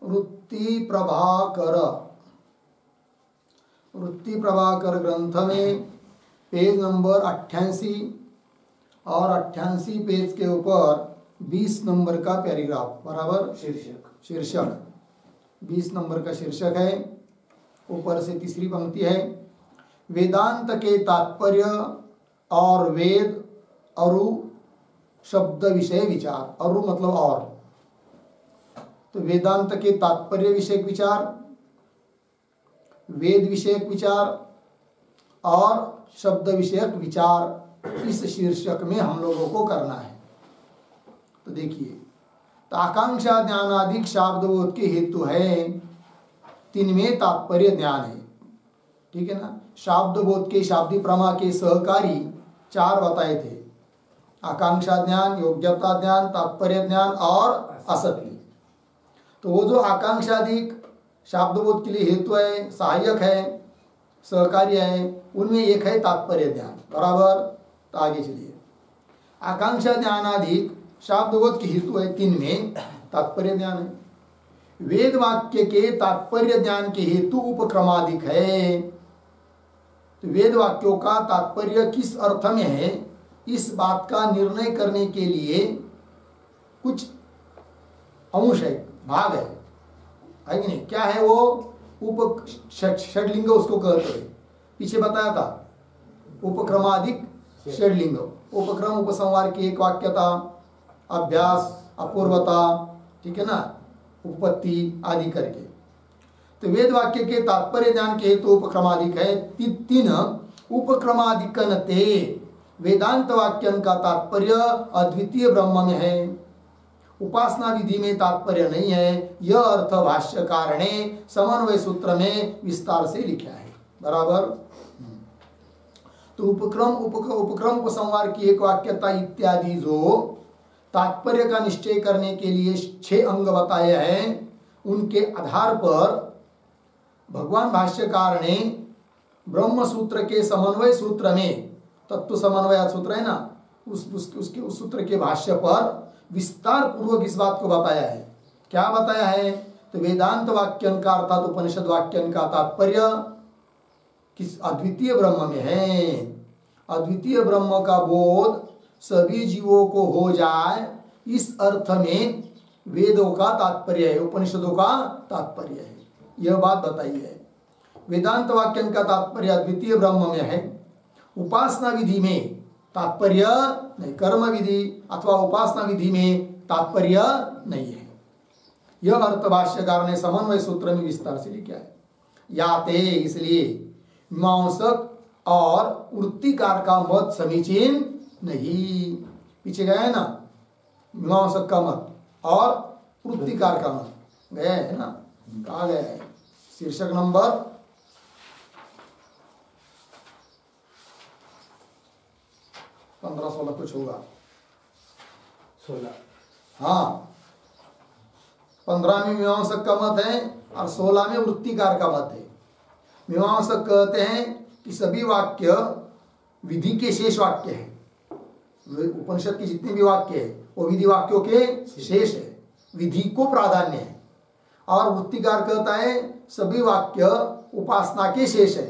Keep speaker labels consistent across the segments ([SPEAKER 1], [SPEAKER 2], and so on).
[SPEAKER 1] वृत्ति प्रभाकर ग्रंथ में पेज नंबर 88 और 88 पेज के ऊपर 20 नंबर का पैराग्राफ बराबर शीर्षक 20 नंबर का शीर्षक है। ऊपर से तीसरी पंक्ति है, वेदांत के तात्पर्य और वेद अरु शब्द विषय विचार। अरु मतलब और, तो वेदांत के तात्पर्य विषयक विचार, वेद विषयक विचार और शब्द विषयक विचार इस शीर्षक में हम लोगों को करना है। तो देखिए, आकांक्षा ज्ञानाधिक शाब्दबोध के हेतु है, तीन में तात्पर्य ज्ञान है, ठीक है ना। शाब्दबोध के शाब्दी प्रमा के सहकारी 4 बताए थे, आकांक्षा ज्ञान, योग्यता ज्ञान, तात्पर्य ज्ञान और असत्य। तो वो जो आकांक्षाधिक शाब्दबोध के लिए हेतु है, सहायक है, सहकारी है, उनमें एक है तात्पर्य ज्ञान बराबर। तो आगे चलिए, आकांक्षा ज्ञानाधिक शाब्दबोध के हेतु है, 3 में तात्पर्य ज्ञान है। वेद वाक्य के तात्पर्य ज्ञान के हेतु उपक्रमाधिक है। तो वेद वाक्यों का तात्पर्य किस अर्थ में है, इस बात का निर्णय करने के लिए कुछ अंश है, भाग है कि नहीं। क्या है वो? उप षड्लिंग उसको कहते हैं, पीछे बताया था उपक्रमाधिक षड्लिंग। उपक्रम उपसंहार की एक वाक्यता, अभ्यास, अपूर्वता, ठीक है ना, उपपत्ति आदि करके। तो वेद वाक्य के तात्पर्य ज्ञान के हेतु उपक्रमाधिक है। 3 उपक्रमाधिकनते वेदांत वाक्यन का तात्पर्य अद्वितीय ब्रह्म में है, उपासना विधि में तात्पर्य नहीं है। यह अर्थ भाष्यकार ने समन्वय सूत्र में विस्तार से लिखा है बराबर। तो उपक्रम उपसंहार की एक वाक्यता इत्यादि जो तात्पर्य का निश्चय करने के लिए 6 अंग बताए हैं, उनके आधार पर भगवान भाष्यकार ने ब्रह्म सूत्र के समन्वय सूत्र में, तत्व समन्वय सूत्र है ना, उस सूत्र के भाष्य पर विस्तार पूर्वक इस बात को बताया है। क्या बताया है? तो वेदांत वाक्यन का अर्थात उपनिषद वाक्यन का तात्पर्य किस अद्वितीय ब्रह्म में है। अद्वितीय ब्रह्म का बोध सभी जीवों को हो जाए, इस अर्थ में वेदों का तात्पर्य है, उपनिषदों का तात्पर्य है, यह बात बताई है। वेदांत वाक्यन का तात्पर्य अद्वितीय ब्रह्म में है। उपासना विधि में तात्पर्य नहीं, कर्म विधि अथवा उपासना विधि में तात्पर्य नहीं है। यह अर्थ भाष्यकार ने समन्वय सूत्र में विस्तार से लिखा है। याते, इसलिए मीमांसक और वृत्तिकार का मत समीचीन नहीं। पीछे गया है ना, मीमांसक का मत और वृत्तिकार का मत गया है ना, कहा गया है शीर्षक नंबर 15-16 कुछ होगा,
[SPEAKER 2] 16।
[SPEAKER 1] हाँ, 15 में मीमांसक का मत है और 16 में वृत्तिकार का मत है। मीमांसक कहते हैं कि सभी वाक्य विधि के शेष वाक्य है। उपनिषद के जितने भी वाक्य है वो विधि वाक्यों के शेष है, विधि को प्राधान्य है। और वृत्तिकार कहता है सभी वाक्य उपासना के शेष है।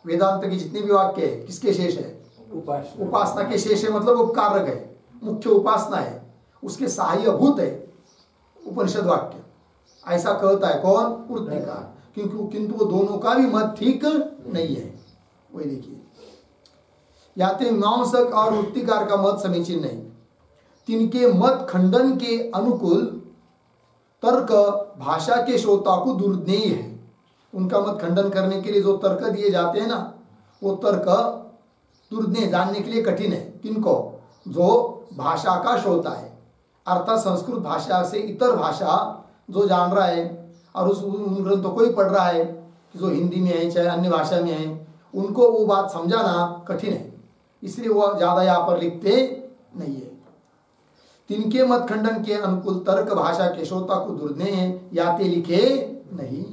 [SPEAKER 1] वेदांत के जितने भी वाक्य है किसके शेष है? उपासना के शेष है, मतलब उपकारक है, मुख्य उपासना है, उसके सहायभूत है उपनिषद वाक्य, ऐसा कहता है कौन? वृत्तिकार। किंतु वो दोनों का भी मत ठीक नहीं है। वही देखिए, याते मीमांसक और वृत्तिकार का मत समीचीन नहीं। तिनके मत खंडन के अनुकूल तर्क भाषा के श्रोता को दुर्ज्ञेय है। उनका मत खंडन करने के लिए जो तर्क दिए जाते हैं ना, वो तर्क दुर्ज्ञेय, जानने के लिए कठिन है। किनको? जो भाषा का श्रोता है, अर्थात संस्कृत भाषा से इतर भाषा जो जान रहा है और उन ग्रंथों को ही पढ़ रहा है, जो हिंदी में है चाहे अन्य भाषा में है, उनको वो बात समझाना कठिन है, इसलिए वो ज्यादा यहाँ पर लिखते नहीं है। तिनके मत खंडन के अनुकूल तर्क भाषा के श्रोता को दुर्ज्ञेय है, याते लिखे नहीं।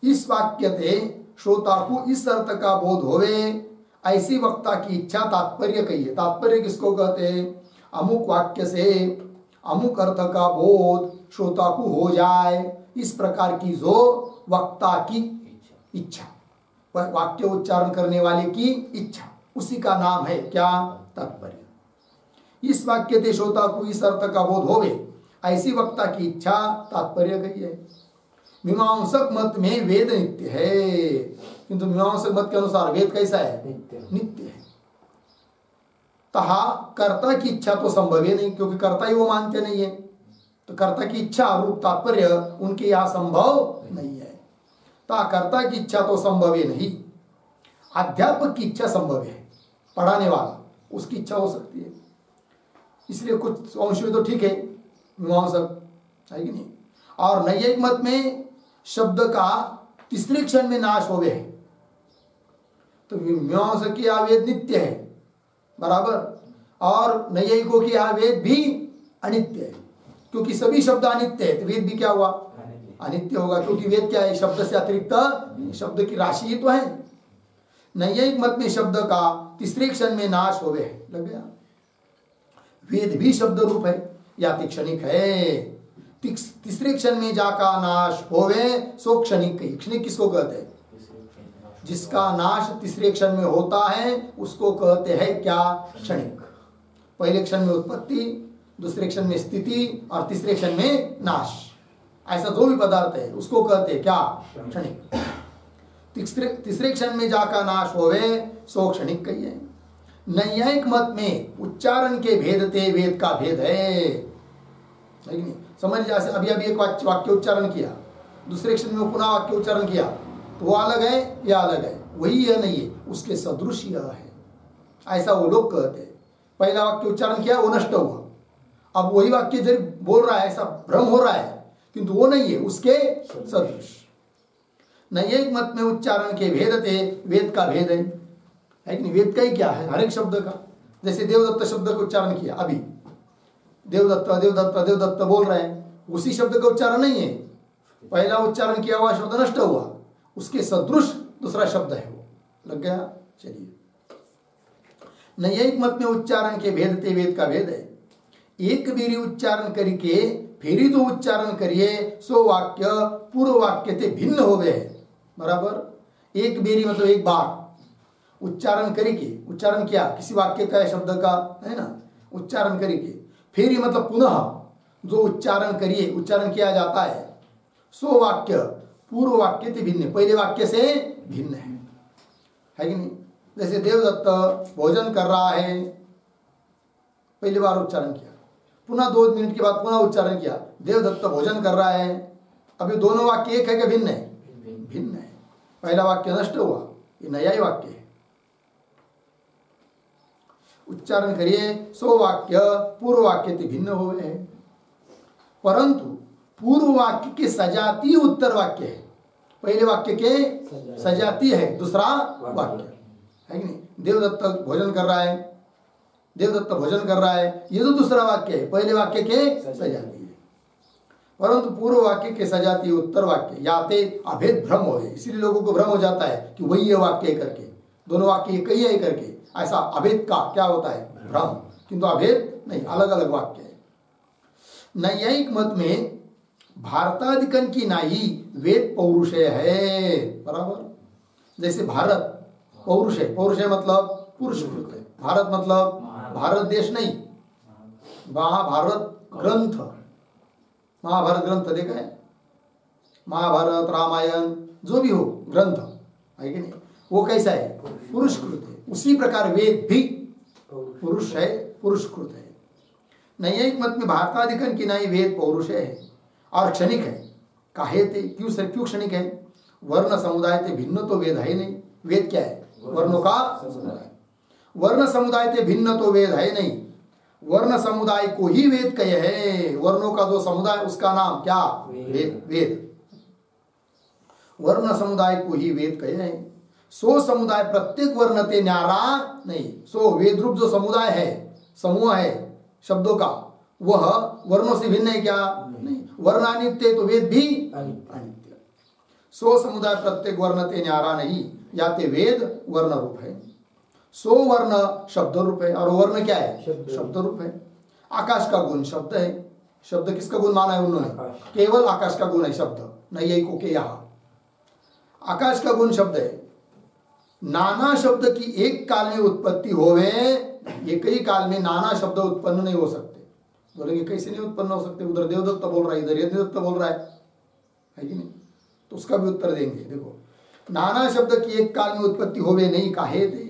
[SPEAKER 1] इस वाक्य से श्रोता को इस अर्थ का बोध होवे, ऐसी वक्ता की इच्छा तात्पर्य कही है। तात्पर्य किसको कहते हैं? अमुक वाक्य से अमुक अर्थ का बोध श्रोता को हो जाए, इस प्रकार की जो वक्ता की इच्छा, वाक्य उच्चारण करने वाले की इच्छा, उसी का नाम है क्या? तात्पर्य। इस वाक्य से श्रोता को इस अर्थ का बोध होवे, ऐसी वक्ता की इच्छा तात्पर्य कही है। मीमांसक मत में वेद नित्य है, किंतु मीमांसक मत के अनुसार वेद कैसा है? नित्य है। तहा कर्ता की इच्छा तो संभव ही नहीं, क्योंकि कर्ता ही वो मानते नहीं है, तो कर्ता की इच्छा रूप तात्पर्य उनके यहाँ संभव नहीं है। ता कर्ता की इच्छा तो संभव ही नहीं, अध्यापक की इच्छा संभव है, पढ़ाने वाला उसकी इच्छा हो सकती है। इसलिए कुछ अंश में तो ठीक है मीमांसक, है कि नहीं। और नैयायिक मत में शब्द का तीसरे क्षण में नाश हो गए है, तो मीमांसक की यहाँ वेद नित्य है बराबर, और नैयायिकों की यहाँ वेद भी अनित्य है, क्योंकि सभी शब्द अनित्य है, तो वेद भी क्या हुआ? अनित्य होगा, क्योंकि वेद क्या है? शब्द से अतिरिक्त शब्द की राशि ही तो है। नैयायिक मत में शब्द का तीसरे क्षण में नाश हो गए, लग गया। वेद भी शब्द रूप है या क्षणिक है, तीसरे क्षण में जाका नाश होवे सो क्षणिक। क्षणिक किसको कहते हैं? जिसका नाश तीसरे क्षण में होता है उसको कहते हैं क्या? क्षणिक। पहले क्षण में उत्पत्ति, दूसरे क्षण में स्थिति और तीसरे क्षण में नाश, ऐसा जो भी पदार्थ है उसको कहते हैं क्या? क्षणिक। तीसरे क्षण में जाका नाश होवे सो क्षणिक कहिए। नैयायिक मत में उच्चारण के भेद ते वेद का भेद है कि नहीं? समझ जैसे अभी अभी एक वाक्य उच्चारण किया, दूसरे क्षण में पुनः वाक्य उच्चारण किया, तो वो अलग है या अलग है? वही है नहीं है, उसके सदृश यह है, ऐसा वो लोग कहते हैं। पहला वाक्य उच्चारण किया, वो नष्ट हुआ, अब वही वाक्य जब बोल रहा है ऐसा भ्रम हो रहा है, किंतु वो नहीं है, उसके सदृश। नैयायिक मत में उच्चारण के भेद थे वेद का भेद है कि नहीं? वेद का ही क्या है? हर एक शब्द का। जैसे देवदत्त शब्द का उच्चारण किया, अभी देवदत्त देवदत्त देवदत्त बोल रहे हैं, उसी शब्द का उच्चारण नहीं है, पहला उच्चारण किया हुआ शब्द नष्ट हुआ, उसके सदृश दूसरा शब्द है, वो लग गया। चलिए, नैयायिक मत में उच्चारण के भेद ते वेद का भेद है। एक बेरी उच्चारण करके फिर तो उच्चारण करिए सो वाक्य पूर्व वाक्य से भिन्न हो गए बराबर। एक बेरी मतलब एक बार उच्चारण करके, उच्चारण किया किसी वाक्य का शब्द का, है ना, उच्चारण करके फिर मतलब पुनः जो उच्चारण करिए, उच्चारण किया जाता है, सो वाक्य पूर्व वाक्य से भिन्न, पहले वाक्य से भिन्न है कि नहीं? जैसे देवदत्त भोजन कर रहा है, पहली बार उच्चारण किया, पुनः 2 मिनट के बाद पुनः उच्चारण किया, देवदत्त भोजन कर रहा है। अभी दोनों वाक्य एक है कि भिन्न है? भिन्न है। पहला वाक्य नष्ट हुआ, ये नया ही वाक्य है। उच्चारण करिए सो वाक्य पूर्व वाक्य से भिन्न हो गए हैं, परंतु पूर्व वाक्य के सजातीय उत्तर वाक्य है, पहले वाक्य के सजातीय है दूसरा वाक्य, है कि नहीं? देवदत्त भोजन कर रहा है, देवदत्त भोजन कर रहा है, ये तो दूसरा वाक्य है, पहले वाक्य के सजातीय है, परंतु पूर्व वाक्य के सजातीय उत्तर वाक्य याते अभेद भ्रम हो गए। इसीलिए लोगों को भ्रम हो जाता है कि वही ये वाक्य करके, दोनों वाक्य एक ही है करके, ऐसा अभेद का क्या होता है? भ्रम। किंतु अभेद नहीं, अलग अलग वाक्य है। नैयायिक मत में भारतादिकन की नाई वेद पौरुषेय है बराबर। जैसे भारत पौरुष है, पौरुष है मतलब पुरुषकृत है, भारत मतलब भारत देश नहीं, महाभारत ग्रंथ, महाभारत ग्रंथ देखा है, महाभारत रामायण जो भी हो ग्रंथ, है कि नहीं? वो कैसा है? पुरुषकृत है। उसी प्रकार वेद भी पुरुष है, पुरुषकृत है। नैयायिक मत में भारतादिकन की नाई वेद पौरुष है और क्षणिक है। काहे ते? क्यों क्षणिक है? वर्ण समुदाय ते भिन्न तो वेद है नहीं। वेद क्या है? वर्णों का समुदाय। वर्ण समुदाय ते भिन्न तो वेद है नहीं, वर्ण समुदाय को ही वेद कहे है। वर्णों का जो समुदाय उसका नाम क्या? वेद। वर्ण समुदाय को ही वेद कहे है। सो समुदाय प्रत्येक वर्ण ते न्यारा नहीं। सो वेद रूप जो समुदाय है, समूह है शब्दों का, वह वर्णों से भिन्न है क्या? नहीं। वर्ण अनित्य तो वेद भी अनित्य। सो समुदाय प्रत्येक वर्ण ते न्यारा नहीं, या ते वेद वर्ण रूप है। सो वर्ण शब्द रूप है और वर्ण क्या है? शब्द रूप है। आकाश का गुण शब्द है, शब्द किसका गुण माना है उन्होंने? केवल आकाश का गुण है शब्द, नैयायिकों के यहाँ आकाश का गुण शब्द है। नाना शब्द की एक काल में उत्पत्ति होवे, एक ही काल में नाना शब्द उत्पन्न नहीं हो सकते। बोलेंगे कैसे नहीं उत्पन्न हो सकते? उधर देवदत्त बोल रहा है, इधर यज्ञदत्त बोल रहा है कि नहीं? तो उसका भी उत्तर देंगे। देखो, नाना शब्द की एक काल में उत्पत्ति होवे नहीं काहे थे?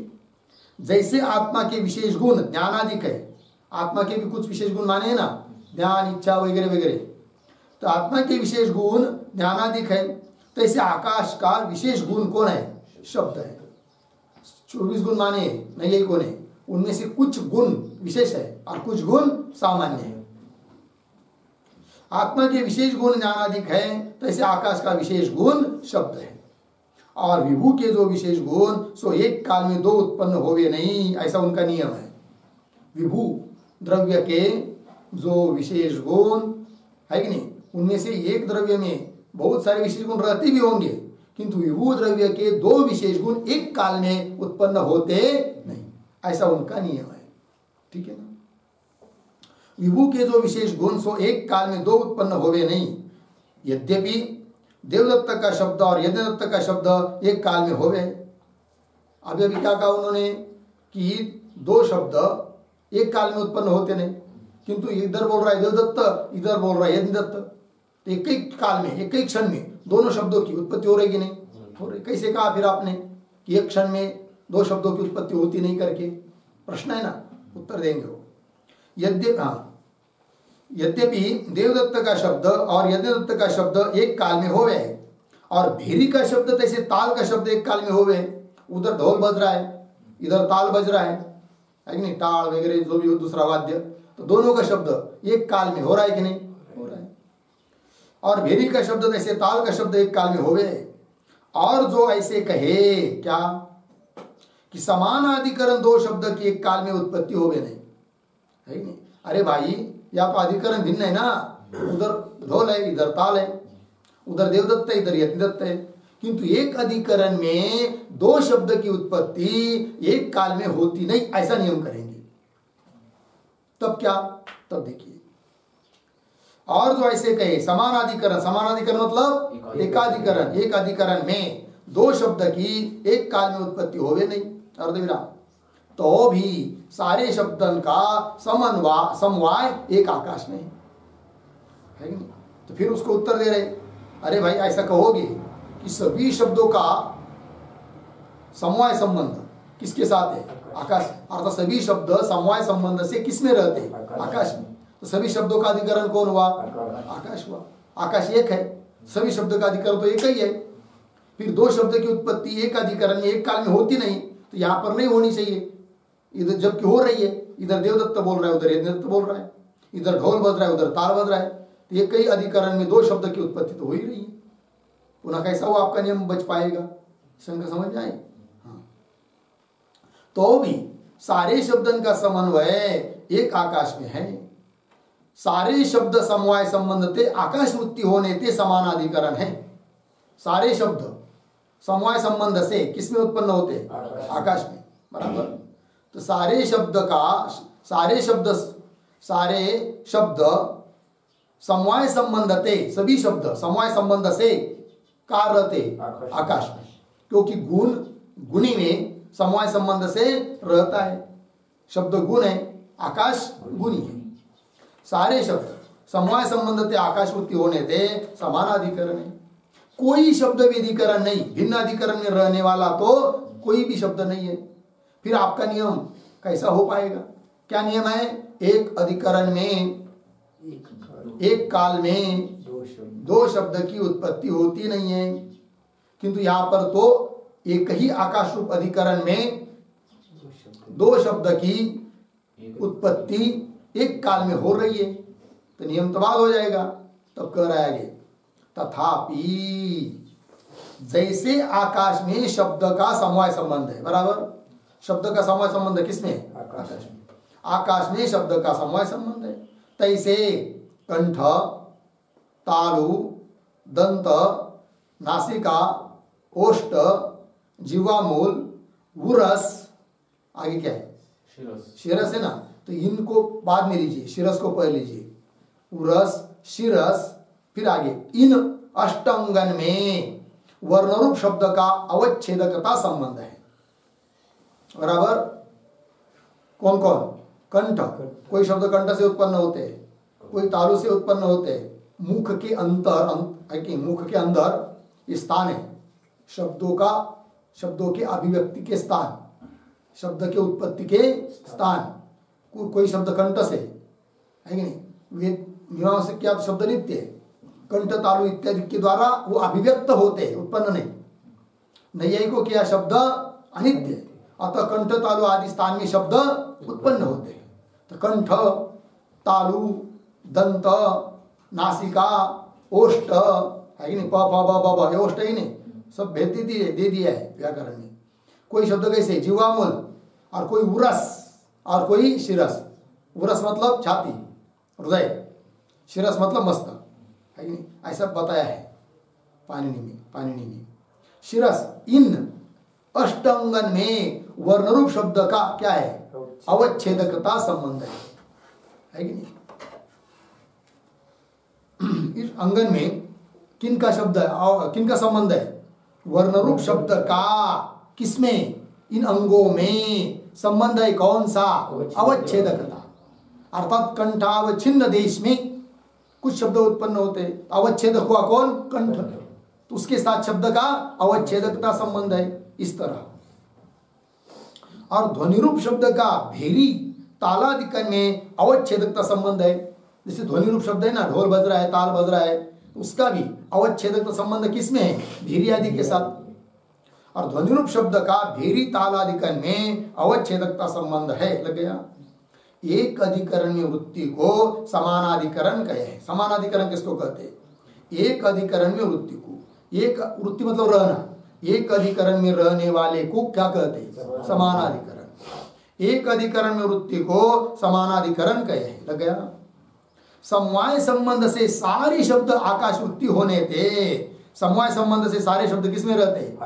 [SPEAKER 1] जैसे आत्मा के विशेष गुण ज्ञानादिक है, आत्मा के भी कुछ विशेष गुण माने हैं ना, ज्ञान, इच्छा वगैरह वगैरह, तो आत्मा के विशेष गुण ज्ञानादिक है, तैसे आकाश का विशेष गुण कौन है? शब्द है। 24 गुण माने नहीं यही कौन है? उनमें से कुछ गुण विशेष है और कुछ गुण सामान्य है। आत्मा के विशेष गुण ज्ञानादिक है, तैसे आकाश का विशेष गुण शब्द है। और विभू के जो विशेष गुण सो एक काल में दो उत्पन्न होवे नहीं, ऐसा उनका नियम है। विभू द्रव्य के जो विशेष गुण है कि नहीं, उनमें से एक द्रव्य में बहुत सारे विशेष गुण रहते भी होंगे, किंतु विभू द्रव्य के दो विशेष गुण एक काल में उत्पन्न होते नहीं, ऐसा उनका नियम है। ठीक है ना? विभू के जो विशेष गुण सो एक काल में दो उत्पन्न होवे नहीं। यद्यपि देवदत्त का शब्द और यज्ञदत्त का शब्द एक काल में होवे। अभी क्या कहा उन्होंने कि दो शब्द एक काल में उत्पन्न होते नहीं, किंतु इधर बोल रहा है देवदत्त, इधर बोल रहा है यज्ञदत्त, एक ही काल में एक ही क्षण में दोनों शब्दों की उत्पत्ति हो रही कि नहीं हो रही? कैसे कहा फिर आपने कि एक क्षण में दो शब्दों की उत्पत्ति होती नहीं करके? प्रश्न है ना, उत्तर देंगे वो। यद्यपि देवदत्त का शब्द और यज्ञदत्त का शब्द एक काल में होवे, और भेरी का शब्द तैसे ताल का शब्द एक काल में होवे। उधर ढोल बज रहा है, इधर ताल बज रहा है कि नहीं, ताल वगैरह जो भी दूसरा वाद्य, तो दोनों का शब्द एक काल में हो रहा है कि नहीं हो रहा है। और भेरी का शब्द तैसे ताल का शब्द एक काल में होवे। और जो ऐसे कहे क्या कि समान अधिकरण दो शब्द की एक काल में उत्पत्ति होवे नहीं, है कि नहीं? अरे भाई, या तो अधिकरण भिन्न है ना, उधर ढोल है, इधर ताल है, उधर देवदत्त है, इधर यज्ञदत्त है, किंतु एक अधिकरण में दो शब्द की उत्पत्ति एक काल में होती नहीं, ऐसा नियम करेंगे। तब क्या? तब देखिए, और जो ऐसे कहे समानाधिकरण, समानाधिकरण मतलब एकाधिकरण, एक अधिकरण में दो शब्द की एक काल में उत्पत्ति होवे नहीं, अर्धविराम, तो भी सारे शब्दन का समवाय एक आकाश में है कि नहीं? तो फिर उसको उत्तर दे रहे, अरे भाई ऐसा कहोगे कि सभी शब्दों का समवाय संबंध किसके साथ है? आकाश। अर्थात सभी शब्द समवाय संबंध से किसमें रहते? आकाश में। तो सभी शब्दों का अधिकरण कौन हुआ? आकाश हुआ। आकाश एक है, सभी शब्दों का अधिकरण तो एक ही है। फिर दो शब्द की उत्पत्ति एक अधिकरण में एक काल में होती नहीं, तो यहाँ पर नहीं होनी चाहिए, इधर जबकि हो रही है। इधर देवदत्त बोल रहा है, उधर यज्ञदत्त बोल रहा है, इधर ढोल बज रहा है, उधर ताल बज रहा है, तो ये कई अधिकरण में दो शब्द की उत्पत्ति तो हो ही रही है। पुनः कैसा वो आपका नियम बच पाएगा? शंका समझ में आए? हाँ। तो भी सारे शब्दन का समन्वय एक आकाश में है। सारे शब्द समवाय संबंध थे आकाश वृत्ति होने थे समानाधिकरण है। सारे शब्द समवाय संबंध से किसमें उत्पन्न होते? आकाश में, बराबर। तो सारे शब्द समवाय संबंध थे, सभी शब्द समवाय संबंध से कार रहते आकाश में, क्योंकि गुणी में समवाय संबंध से रहता है। शब्द गुण है, आकाश गुणी है। सारे शब्द समवाय संबंध थे आकाश वृत्ति होने थे समानाधिकरण है। कोई शब्द विधिकरण नहीं, भिन्न अधिकरण में रहने वाला तो कोई भी शब्द नहीं है। फिर आपका नियम कैसा हो पाएगा? क्या नियम है? एक अधिकरण में एक काल में दो शब्द की उत्पत्ति होती नहीं है, किंतु यहाँ पर तो एक ही आकाश रूप अधिकरण में दो शब्द की उत्पत्ति एक काल में हो रही है, तो नियम तबाह हो जाएगा। तब कह रहा है तथापि जैसे आकाश में शब्द का समवाय संबंध है, बराबर। शब्द का समवाय संबंध किसमें? आकाश में। आकाश में शब्द का समवाय संबंध है, तैसे कंठ, तालु, दंत, नासिका, ओष्ठ, जिह्वामूल, उरस, आगे क्या है? शिरस है ना, तो इनको बाद में लीजिए, शिरस को पहले लीजिए। उरस, शिरस, फिर आगे इन अष्टांगन में वर्णरूप शब्द का अवच्छेदकता संबंध है। बराबर। कौन कौन? कंठ, कोई शब्द कंठ से उत्पन्न होते हैं, कोई तालु से उत्पन्न होते हैं। मुख के अंदर स्थान है शब्दों के अभिव्यक्ति के स्थान, शब्द के उत्पत्ति के स्थान। कोई शब्द कंठ से है कि नहीं? वेद मीमांसा क्या शब्द नित्य है, कंठ तालु इत्यादि के द्वारा वो अभिव्यक्त होते हैं, उत्पन्न नहीं। नैयायिकों क्या शब्द अनित्य है, अतः कंठ तालु आदि स्थान में शब्द उत्पन्न होते हैं। तो कंठ, तालु, दंत, नासिका, ओष्ठ है कि नहीं? प फ ब ब ब, ओष्ठ ही नहीं, सब भेद दे दिया है व्याकरण में। कोई शब्द कैसे? जीवामूल, और कोई उरस, और कोई शिरस। उरस मतलब छाती, हृदय, शिरस मतलब मस्तक, है कि नहीं? ऐसा बताया है पाणिनि में। शिरस, इन अष्टांगन में वर्णरूप शब्द का क्या है? अवच्छेदकता संबंध है कि नहीं? इस अंगन में किन का शब्द है, किन का संबंध है? वर्णरूप शब्द का। किसमें? इन अंगों में संबंध है। कौन सा? अवच्छेदकता। अर्थात कंठावच्छिन्न देश में कुछ शब्द उत्पन्न होते हैं, अवच्छेदक हुआ कौन? कंठ, तो उसके साथ शब्द का अवच्छेदकता संबंध है। इस तरह। और ध्वनिरूप शब्द का भेरी तालादिकन में अवच्छेदकता संबंध है। जैसे ध्वनिरूप शब्द है ना, ढोल बज रहा है, ताल बज रहा है, तो उसका भी अवच्छेदकता संबंध किसमें है? भेरी आदि के साथ। और ध्वनिरूप शब्द का भेरी तालादिकन में अवच्छेदकता संबंध है। लग गया? एक अधिकरण में वृत्ति को समानाधिकरण कहे हैं। समानाधिकरण किसको कहते हैं? एक अधिकरण में वृत्ति को, एक वृत्ति मतलब रहना, एक अधिकरण में रहने वाले को क्या कहते हैं? समानाधिकरण। एक अधिकरण में वृत्ति को समानाधिकरण कहे हैं। लग गया? समवाय संबंध से सारे शब्द आकाश वृत्ति होने थे। समवाय संबंध से सारे शब्द किसमें रहते हैं?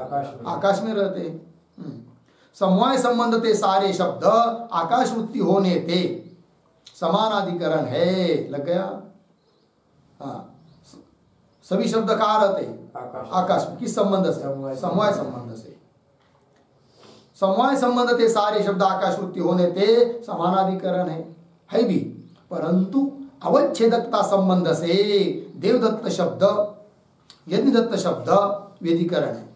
[SPEAKER 1] आकाश में रहते हैं। समवाय संबंध थे सारे शब्द आकाश वृत्ति होने थे, समानाधिकरण है। लग गया? हाँ, सभी शब्द कहाँ रहते हैं? आकाश में। किस संबंध से? समवाय संबंध से। समवाय संबंध थे सारे शब्द आकाश वृत्ति होने थे, समानाधिकरण है भी। परंतु अवच्छेदकता संबंध से देवदत्त शब्द, यज्ञदत्त शब्द व्यधिकरण है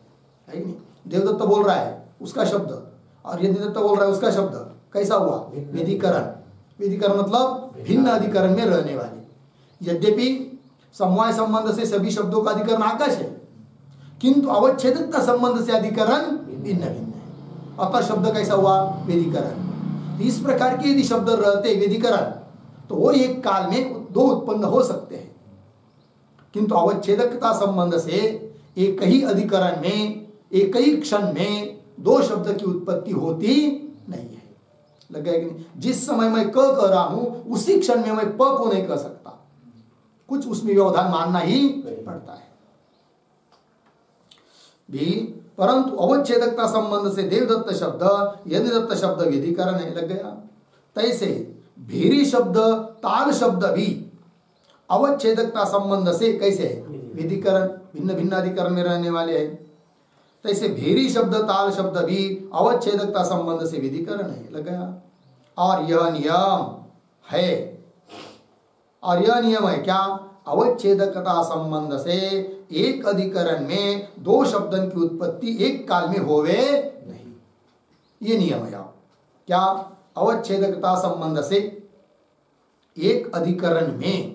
[SPEAKER 1] कि नहीं? देवदत्त बोल रहा है उसका शब्द, और यज्ञदत्त बोल रहा है उसका शब्द, कैसा हुआ? व्यधिकरण। व्यधिकरण मतलब भिन्न अधिकरण में रहने वाले। यद्यपि समवाय संबंध से सभी शब्दों का अधिकरण आकाश है, किंतु अवच्छेदकता संबंध से अधिकरण भिन्न भिन्न है। अतः शब्द कैसा हुआ? व्यधिकरण। इस प्रकार के यदि शब्द रहते व्यधिकरण, तो वो एक काल में दो उत्पन्न हो सकते हैं, किंतु अवच्छेदकता संबंध से एक ही अधिकरण में एक ही क्षण में दो शब्द की उत्पत्ति होती नहीं है। लग गया कि नहीं? जिस समय मैं क कह रहा हूं उसी क्षण में मैं प को नहीं कह सकता, कुछ उसमें व्यवधान मानना ही पड़ता है भी। परंतु अवच्छेदकता संबंध से देवदत्त शब्द, यज्ञदत्त शब्द व्यधिकरण है। लग गया? तैसे भेरी शब्द, ताल शब्द भी अवच्छेदकता संबंध से कैसे है? व्यधिकरण, भिन्न भिन्न अधिकरण में रहने वाले हैं। तैसे भेरी शब्द, ताल शब्द भी अवच्छेदकता संबंध से व्यधिकरण है। लग गया? और यह नियम है, और यह नियम है क्या? अवच्छेदकता संबंध से एक अधिकरण में दो शब्दन की उत्पत्ति एक काल में होवे नहीं। ये नियम है। क्या? अवच्छेदकता संबंध से एक अधिकरण में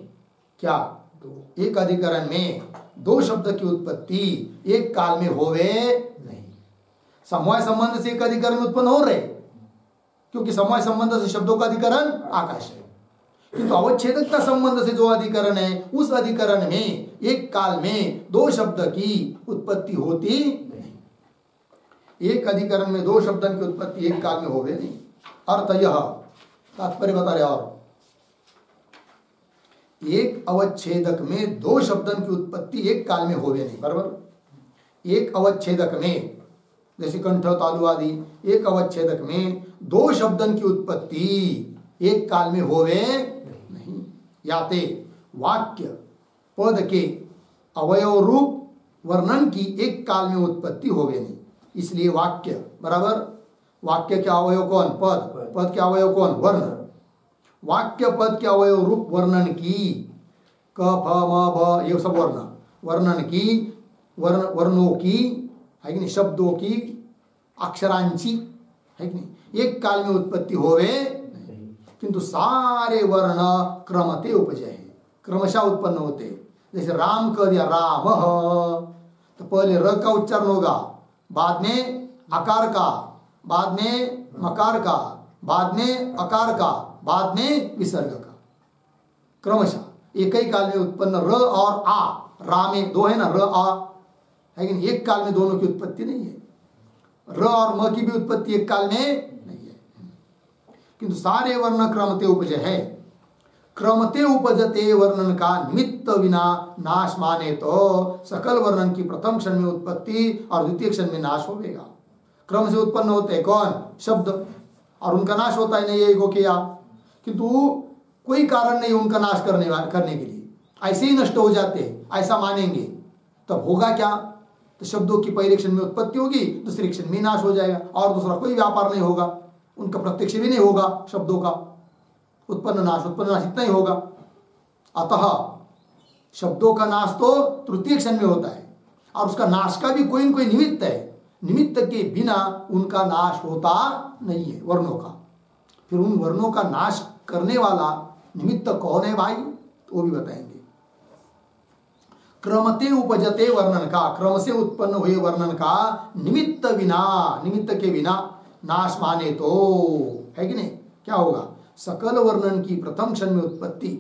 [SPEAKER 1] क्या? एक अधिकरण में दो शब्द की उत्पत्ति एक काल में होवे नहीं। समवाय संबंध से एक अधिकरण में उत्पन्न हो रहे, क्योंकि समवाय संबंध से शब्दों का अधिकरण आकाश है, किंतु अवच्छेदकता संबंध से जो अधिकरण है उस अधिकरण में एक काल में दो शब्द की उत्पत्ति होती नहीं। एक अधिकरण में दो शब्दन की उत्पत्ति एक काल में होवे नहीं। अर्थ यह, तात्पर्य बता रहे, और एक अवच्छेदक में दो शब्दन की उत्पत्ति एक काल में होवे नहीं। बराबर? एक अवच्छेदक में, जैसे कंठ, तालु आदि, एक अवच्छेदक में दो शब्दन की उत्पत्ति एक काल में होवे नहीं। याते वाक्य पद के अवयव रूप वर्णन की एक काल में उत्पत्ति होवे नहीं। इसलिए वाक्य बराबर वाक्य के अवयव कौन? पद। पद के अवयव कौन? वर्ण। वाक्य पद के अवयव रूप वर्णन की क फ म भ ये सब वर्ण वर्णन की वर्णों की है कि नहीं, शब्दों की, अक्षरांची है कि नहीं, एक काल में उत्पत्ति होवे नहीं, किंतु सारे वर्ण क्रमते उपजय है, क्रमशः उत्पन्न होते। जैसे राम कह दिया राम, तो पहले र का उच्चारण होगा, बाद में आकार का, बाद में मकार का, बाद में अकार का, बाद में विसर्ग का, क्रमशः एक ही काल में उत्पन्न। र और आ, रा में दो है ना, र आ है कि नहीं, एक काल में दोनों की उत्पत्ति नहीं है। र और म की भी उत्पत्ति एक काल में नहीं है, किंतु सारे वर्ण क्रमते उपजय है। क्रमते उपजते वर्णन का निमित्त बिना नाश माने तो सकल वर्णन की प्रथम क्षण में उत्पत्ति और द्वितीय क्षण में नाश होगा। क्रम से उत्पन्न होते हैं कौन? शब्द, और उनका नाश होता है नहीं ये को किया, किंतु कोई कारण नहीं उनका नाश करने के लिए, ऐसे ही नष्ट हो जाते हैं, ऐसा मानेंगे तब होगा क्या? तो शब्दों की पहले क्षण में उत्पत्ति होगी, दूसरे क्षण में नाश हो जाएगा, और दूसरा कोई व्यापार नहीं होगा, उनका प्रत्यक्ष भी नहीं होगा, शब्दों का उत्पन्न नाश इतना ही होगा। अतः शब्दों का नाश तो तृतीय क्षण में होता है, और उसका नाश का भी कोई न कोई निमित्त है, निमित्त के बिना उनका नाश होता नहीं है वर्णों का। फिर उन वर्णों का नाश करने वाला निमित्त कौन है भाई? तो वो भी बताएंगे। क्रमते उपजते वर्णन का, क्रम से उत्पन्न हुए वर्णन का निमित्त बिना, निमित्त के बिना नाश माने तो है कि नहीं, क्या होगा? सकल वर्णन की प्रथम क्षण में उत्पत्ति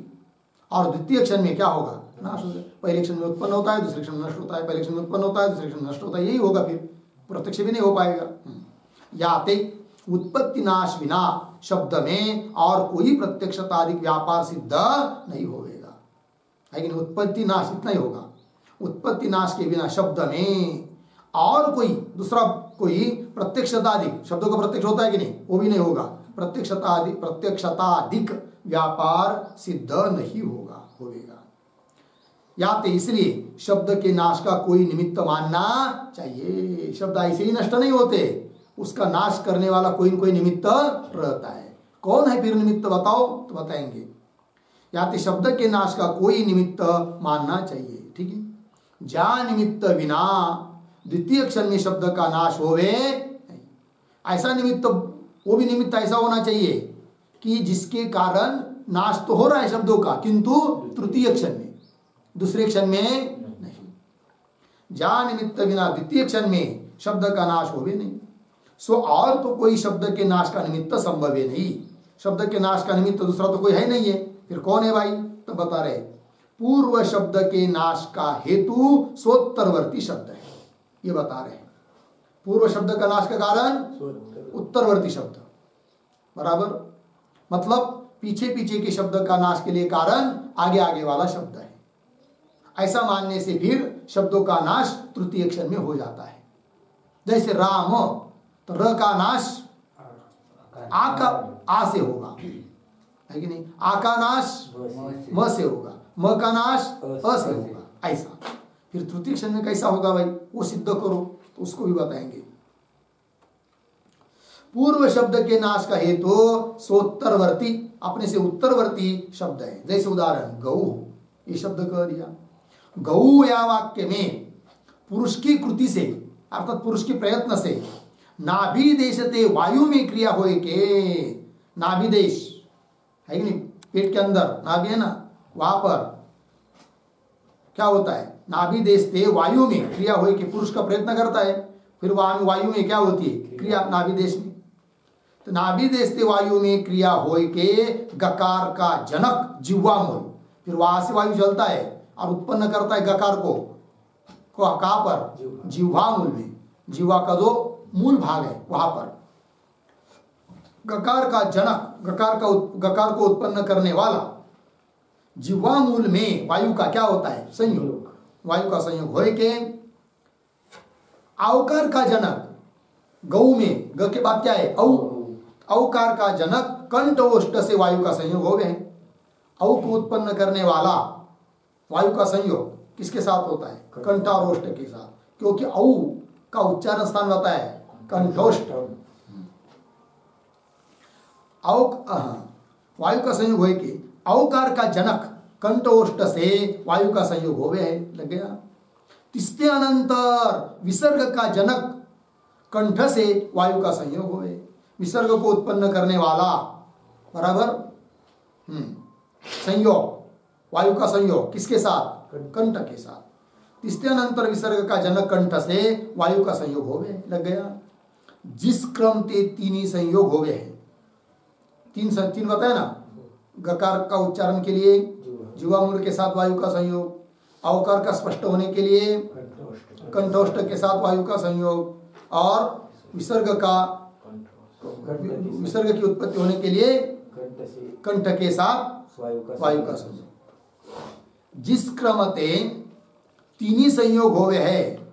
[SPEAKER 1] और द्वितीय क्षण में क्या होगा? नाश हो जाए। पहले क्षण में उत्पन्न होता है, दूसरे क्षण में नष्ट होता है, पहले क्षण में उत्पन्न होता है, दूसरे क्षण में नष्ट होता है, यही होगा, फिर प्रत्यक्ष भी नहीं हो पाएगा। याते उत्पत्ति नाश बिना शब्द में और कोई प्रत्यक्षताधिक व्यापार सिद्ध नहीं होगा, है कि नहीं? उत्पत्ति नाश इतना ही होगा, उत्पत्ति नाश के बिना शब्द में और कोई दूसरा कोई प्रत्यक्षताधिक, शब्दों का प्रत्यक्ष होता है कि नहीं, वो भी नहीं होगा, प्रत्यक्षताधिक व्यापार सिद्ध नहीं होगा। याते इसलिए शब्द के नाश का कोई निमित्त मानना चाहिए। शब्द ऐसे ही नष्ट नहीं होते, उसका नाश करने वाला कोई न कोई निमित्त रहता है। कौन है फिर निमित्त बताओ? तो बताएंगे। याते शब्द के नाश का कोई निमित्त मानना चाहिए, ठीक है। जा निमित्त बिना द्वितीय क्षण में शब्द का नाश होवे नहीं, ऐसा निमित्त, वो भी निमित्त ऐसा होना चाहिए कि जिसके कारण नाश तो हो रहा है शब्दों का, किंतु तृतीय क्षण में, दूसरे क्षण में नहीं। जा निमित्त बिना द्वितीय क्षण में शब्द का नाश होवे नहीं, सो और तो कोई शब्द के नाश का निमित्त संभव है नहीं। शब्द के नाश का निमित्त दूसरा तो कोई है नहीं है, फिर कौन है भाई? तो बता रहे, पूर्व शब्द के नाश का हेतु सोत्तरवर्ती शब्द है, ये बता रहे हैं। पूर्व शब्द का नाश का कारण उत्तरवर्ती शब्द, बराबर, मतलब पीछे पीछे के शब्द का नाश के लिए कारण आगे आगे वाला शब्द है। ऐसा मानने से फिर शब्दों का नाश तृतीय क्षण में हो जाता है। जैसे राम, तो र का नाश आ का आ से होगा, है कि नहीं? आ का नाश म से होगा, म का नाश अ से होगा, ऐसा। फिर तृतीय क्षण में कैसा होगा भाई? वो सिद्ध करो, तो उसको भी बताएंगे। पूर्व शब्द के नाश का हेतु सोत्तरवर्ती, अपने से उत्तरवर्ती शब्द है। जैसे उदाहरण गौ, ये शब्द कह दिया। गौ या वाक्य में पुरुष की कृति से, अर्थात पुरुष के प्रयत्न से, नाभि देशते वायु में क्रिया होए के, नाभि देश है कि नहीं, पेट के अंदर नाभि है ना, वहां पर क्या होता है? नाभि देशते वायु में क्रिया होए के, पुरुष का प्रयत्न करता है, फिर वहां वायु में क्या होती है? क्रिया, नाभि देश में। तो नाभि देशते वायु में क्रिया होए के गकार का जनक जिह्वा मूल, फिर वहां से वायु चलता है और उत्पन्न करता है गकार को कहां पर? जिह्वा मूल में, जिह्वा का जो मूल भाग है वहां पर। गकार का जनक, गकार को उत्पन्न करने वाला जिह्वा मूल में वायु का क्या होता है? संयोग, वायु का संयोग होए के औकार का जनक, गौ में ग के बाद क्या है? औ, औकार का जनक कंठ ओष्ठ से वायु का संयोग हो गए। औ को उत्पन्न करने वाला वायु का संयोग किसके साथ होता है? कंठारोष्ट के साथ, क्योंकि औ का उच्चारण स्थान होता है कंठोष्ठ। वायु का संयोग हो के औकार का जनक कंठोष्ठ से वायु का संयोग होवे है, लग गया। तिस्ते अनंतर विसर्ग का जनक कंठ से वायु का संयोग होवे, विसर्ग को उत्पन्न करने वाला, बराबर। संयोग, वायु का संयोग किसके साथ? कंठ के साथ। तिस्ते अनंतर विसर्ग का जनक कंठ से वायु का संयोग होवे, लग गया। जिस क्रम ते तीन ही संयोग होवे है, तीन बताया ना। गकार का उच्चारण के लिए जीवा मूल के साथ वायु का संयोग, अवकार का स्पष्ट होने के लिए कंठोष्ठ के साथ वायु का संयोग, और विसर्ग की उत्पत्ति होने के लिए कंठ के साथ वायु का संयोग। जिस क्रम ते तीन ही संयोग होवे है,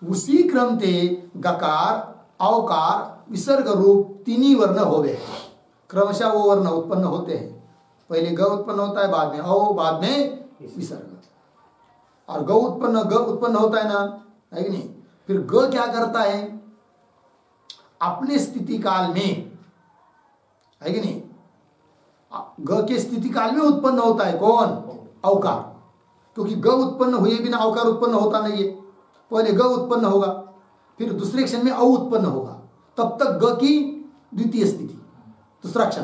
[SPEAKER 1] उसी क्रम ते गकार अवकार विसर्ग रूप तीन ही वर्ण होवे है। क्रमशः वो वर्ण उत्पन्न होते हैं, पहले ग उत्पन्न होता है, बाद में औ, बाद में विसर्ग। और ग उत्पन्न होता है ना, है कि नहीं? फिर ग क्या करता है? अपने स्थिति काल में, है कि नहीं, ग के स्थिति काल में उत्पन्न होता है कौन? औकार। क्योंकि ग उत्पन्न हुए बिना औकार उत्पन्न होता नहीं है। पहले ग उत्पन्न होगा, फिर दूसरे क्षण में औ उत्पन्न होगा, तब तक ग की द्वितीय स्थिति, दूसरा क्षण।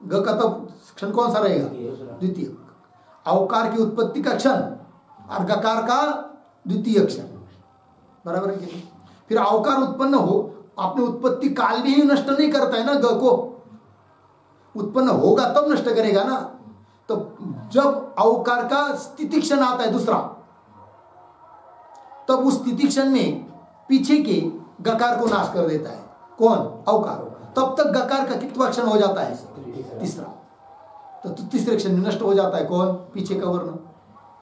[SPEAKER 1] ग का तब क्षण कौन सा रहेगा? द्वितीय। औकार की उत्पत्ति का क्षण और गकार का द्वितीय क्षण, बराबर है कि नहीं? फिर औकार उत्पन्न हो, अपने उत्पत्ति काल में ही नष्ट नहीं करता है ना, ग को उत्पन्न होगा तब नष्ट करेगा ना। तो जब औकार का स्थिति क्षण आता है दूसरा, तब उस स्थिति क्षण में पीछे के गकार को नाश कर देता है कौन? औकार। तब तक गकार का कितवा क्षण हो जाता है? तीसरा। तो तीसरे क्षण में नष्ट हो जाता है कौन? पीछे का वर्ण।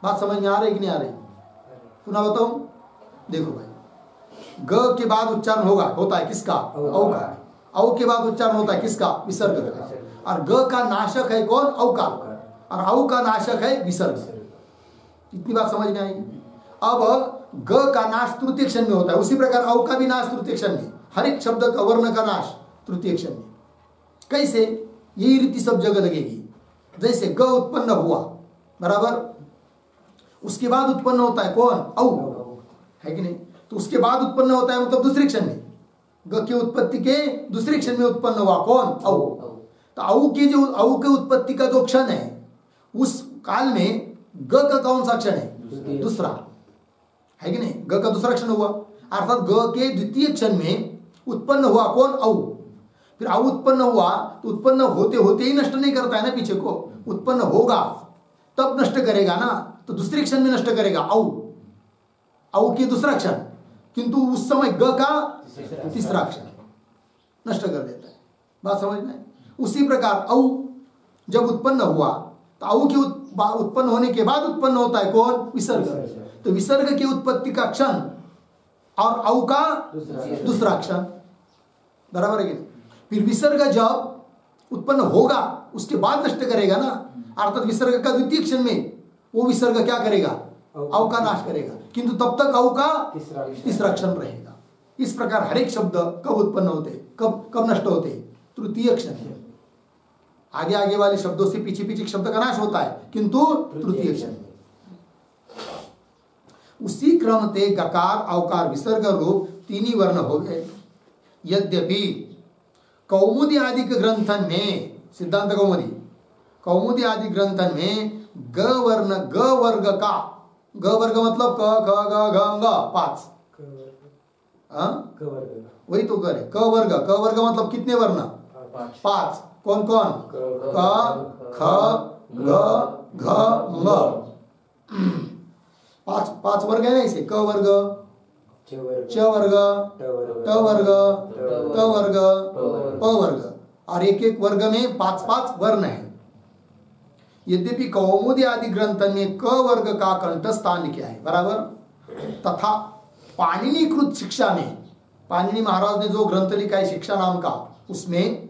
[SPEAKER 1] बात समझ में आ रही कि नहीं आ रही? पुनः बताऊं, देखो भाई, ग के बाद उच्चारण होता है किसका? औकार। औ के बाद उच्चारण होता है किसका? विसर्ग का। और ग का नाशक है कौन? औकार, और औ का नाशक है विसर्ग। इतनी बात समझ में आई? अब ग का नाश तृतीय क्षण में होता है, उसी प्रकार औ का भी नाश तृतीय क्षण में, हर एक शब्द का वर्ण का नाश तृतीय क्षण में। कैसे? यही रीति सब जगह लगेगी। जैसे ग उत्पन्न हुआ, बराबर, उसके बाद उत्पन्न होता है कौन? औ, है कि नहीं? तो उसके बाद उत्पन्न होता है मतलब दूसरे क्षण में, ग की उत्पत्ति के दूसरे क्षण में उत्पन्न हुआ कौन? औ। तो औ की जो औ के उत्पत्ति का जो क्षण है, उस काल में ग का कौन सा क्षण है? दूसरा, है कि नहीं? ग का दूसरा क्षण हुआ, अर्थात ग के द्वितीय क्षण में उत्पन्न हुआ कौन? औ। फिर औ उत्पन्न हुआ तो उत्पन्न होते होते ही नष्ट नहीं करता है ना, पीछे को उत्पन्न होगा तब नष्ट करेगा ना, तो दूसरे क्षण में नष्ट करेगा औ, औ के दूसरा क्षण, किंतु उस समय ग का तीसरा क्षण नष्ट कर देता है। बात समझ में? उसी प्रकार औ जब उत्पन्न हुआ तो औ के उत्पन्न होने के बाद उत्पन्न होता है कौन? विसर्ग। तो विसर्ग की उत्पत्ति का क्षण और औ का दूसरा क्षण, बराबर है कि नहीं? फिर विसर्ग जब उत्पन्न होगा उसके बाद नष्ट करेगा ना, अर्थात विसर्ग का द्वितीय क्षण में वो विसर्ग क्या करेगा? औ का नाश करेगा, किंतु तब तक औ का तीसरा क्षण रहेगा। इस प्रकार हर एक शब्द कब उत्पन्न होते, कब नष्ट होते? तृतीय क्षण है। आगे आगे वाले शब्दों से पीछे पीछे शब्द का नाश होता है, किंतु तृतीय क्षण। उसी क्रम ते गकार अवकार विसर्ग रूप तीन ही वर्ण हो गए। यद्यपि कौमुदी आदि के ग्रंथन में, सिद्धांत कौमुदी आदि ग्रंथन में ग वर्ण, ग वर्ग का, ग वर्ग मतलब क ख ग घ ङ 5, वही तो करे। क वर्ग मतलब कितने वर्ण? 5। कौन कौन? क ख ग घ ङ, 5 वर्ग है ना इसे। क वर्ग, च वर्ग, ट वर्ग, त वर्ग, प वर्ग, और एक एक वर्ग में 5 वर्ण है। यद्यपि कौमुदी आदि ग्रंथ में क वर्ग का कंठ स्थान क्या है, बराबर, तथा पाणिनीकृत शिक्षा में, पाणिनि महाराज ने जो ग्रंथ लिखा है शिक्षा नाम का, उसमें